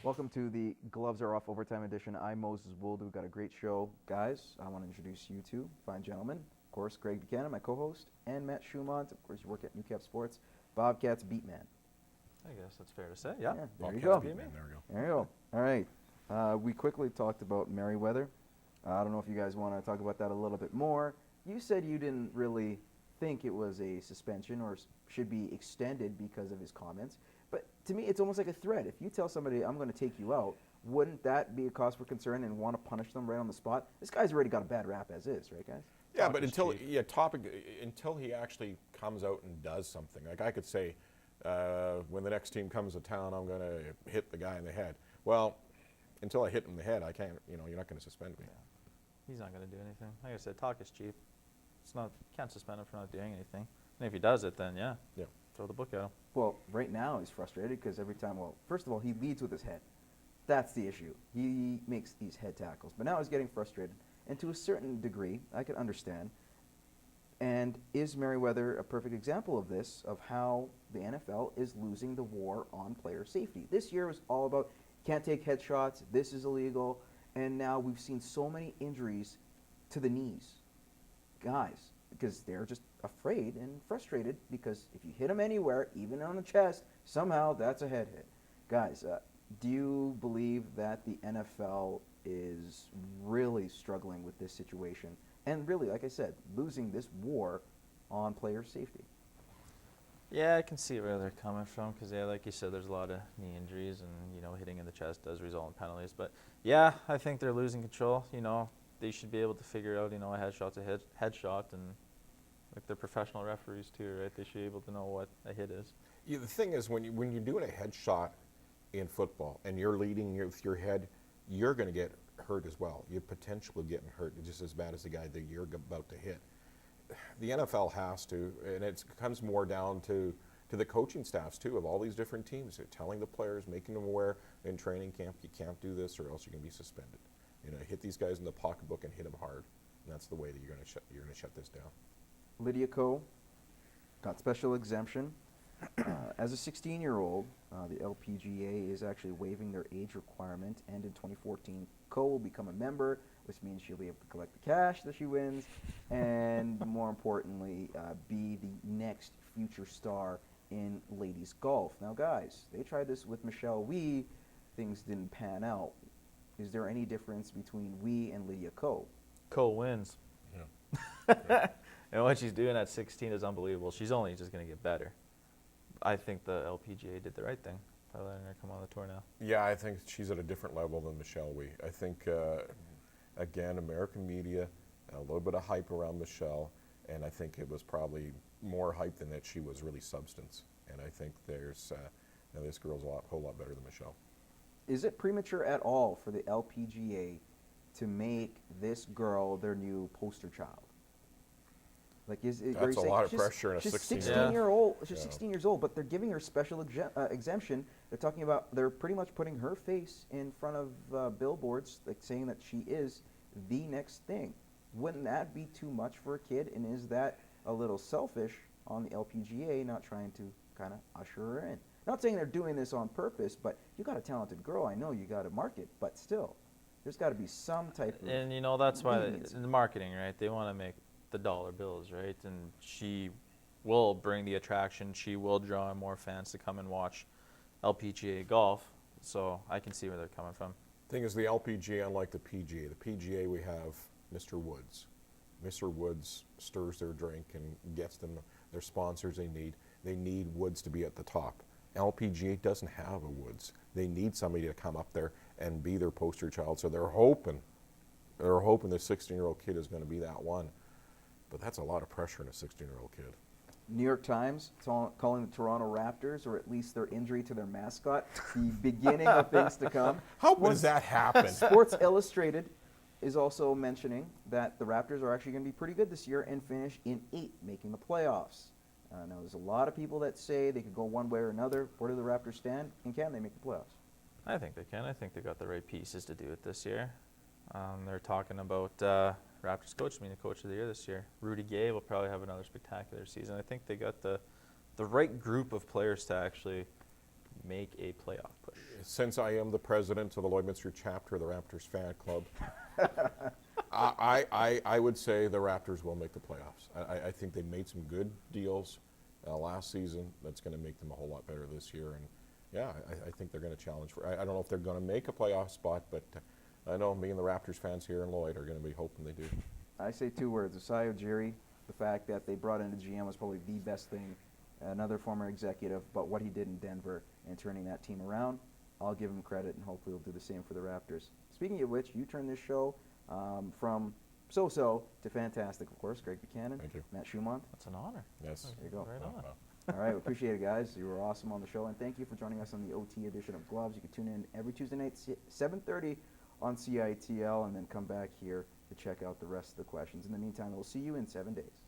Welcome to the Gloves Are Off Overtime Edition. I'm Moses Woldu. Got a great show. Guys, I want to introduce you two fine gentlemen. Of course, Greg Buchanan, my co-host, and Matt Schumont. Of course, you work at Newcap Sports. Bobcats beat man. I guess that's fair to say, yeah. There you go. Beat man, there we go. There you go. All right. We quickly talked about MERIWEATHER. I don't know if you guys want to talk about that a little bit more. You said you didn't really think it was a suspension or should be extended because of his comments. But to me, it's almost like a threat. If you tell somebody, I'm going to take you out, wouldn't that be a cause for concern and want to punish them right on the spot? This guy's already got a bad rap as is, right, guys? Yeah, but until he actually comes out and does something. Like I could say, when the next team comes to town, I'm going to hit the guy in the head. Well, until I hit him in the head, I can't. You're not going to suspend me. Yeah. He's not going to do anything. Like I said, talk is cheap. It's not. Can't suspend him for not doing anything. And if he does it, then yeah. Throw the book at him. Well, right now he's frustrated because every time, first of all, he leads with his head. That's the issue. He makes these head tackles. But now he's getting frustrated. And to a certain degree, I can understand. And is MERIWEATHER a perfect example of this, of how the NFL is losing the war on player safety? This year was all about can't take headshots, this is illegal, and now we've seen so many injuries to the knees. Guys, because they're just afraid and frustrated because if you hit them anywhere, even on the chest, somehow that's a head hit. Guys, do you believe that the NFL is really struggling with this situation and really, like I said, losing this war on player safety? Yeah, I can see where they're coming from because, yeah, like you said, there's a lot of knee injuries and, hitting in the chest does result in penalties. But, yeah, I think they're losing control. They should be able to figure out, a headshot's a headshot, and like they're professional referees too, right? They should be able to know what a hit is. Yeah, the thing is, when you're doing a headshot in football and you're leading with your head, you're going to get hurt as well. You're potentially getting hurt just as bad as the guy that you're about to hit. The NFL has to, and it comes more down to the coaching staffs too of all these different teams. They're telling the players, making them aware in training camp, you can't do this or else you're going to be suspended. Hit these guys in the pocketbook and hit them hard, and that's the way that you're going to shut this down. LYDIA KO got special exemption. As a 16-year-old, the LPGA is actually waiving their age requirement, and in 2014, KO will become a member, which means she'll be able to collect the cash that she wins, and more importantly, be the next future star in ladies golf. Now, guys, they tried this with Michelle Wie. Things didn't pan out. Is there any difference between Wie and LYDIA KO? KO wins. Yeah. And what she's doing at 16 is unbelievable. She's only just going to get better. I think the LPGA did the right thing by letting her come on the tour now. Yeah, I think she's at a different level than Michelle Wie. I think, again, American media, a little bit of hype around Michelle, and I think it was probably more hype than that she was really substance. And I think there's this girl's a whole lot better than Michelle. Is it premature at all for the LPGA to make this girl their new poster child? Like, that's a lot of pressure in a 16-year-old. She's 16 years old, but they're giving her special exemption. They're talking about, they're pretty much putting her face in front of billboards, like saying that she is the next thing. Wouldn't that be too much for a kid? And is that a little selfish on the LPGA, not trying to kind of usher her in? Not saying they're doing this on purpose, but you got a talented girl. I know you got to market, but still, there's got to be some type of. And that's why it's in the marketing, right? They want to make the dollar bills, right? And she will bring the attraction. She will draw more fans to come and watch LPGA golf. So I can see where they're coming from. Thing is, the LPGA, unlike the PGA, the PGA we have Mr. Woods. Mr. Woods stirs their drink and gets them their sponsors they need. They need Woods to be at the top. LPGA doesn't have a Woods. They need somebody to come up there and be their poster child. So they're hoping the 16-year-old kid is going to be that one. But that's a lot of pressure in a 16-year-old kid. New York Times calling the Toronto Raptors, or at least their injury to their mascot, the beginning of things to come. How does that happen? Sports Illustrated is also mentioning that the Raptors are actually going to be pretty good this year and finish in 8th, making the playoffs. Now, there's a lot of people that say they could go one way or another. Where do the Raptors stand, and can they make the playoffs? I think they can. I think they've got the right pieces to do it this year. They're talking about Raptors coach being the coach of the year this year. Rudy Gay will probably have another spectacular season. I think they got the the right group of players to actually make a playoff push. Since I am the president of the Lloydminster chapter of the Raptors fan club, I would say the Raptors will make the playoffs. I think they made some good deals last season. That's going to make them a whole lot better this year. And yeah, I think they're going to challenge for. I don't know if they're going to make a playoff spot, but I know me and the Raptors fans here in Lloyd are going to be hoping they do. I say two words: Asai Ujiri. The fact that they brought in a GM was probably the best thing. Another former executive, but what he did in Denver and turning that team around, I'll give him credit, and hopefully he'll do the same for the Raptors. Speaking of which, you turned this show from so-so to fantastic, of course. Greg Buchanan, Thank you. Matt Schumont. That's an honor. Yes. There you go. Right on. All right, we appreciate it, guys. You were awesome on the show, and thank you for joining us on the OT edition of Gloves. You can tune in every Tuesday night, 7:30 on CITL, and then come back here to check out the rest of the questions. In the meantime, we'll see you in 7 days.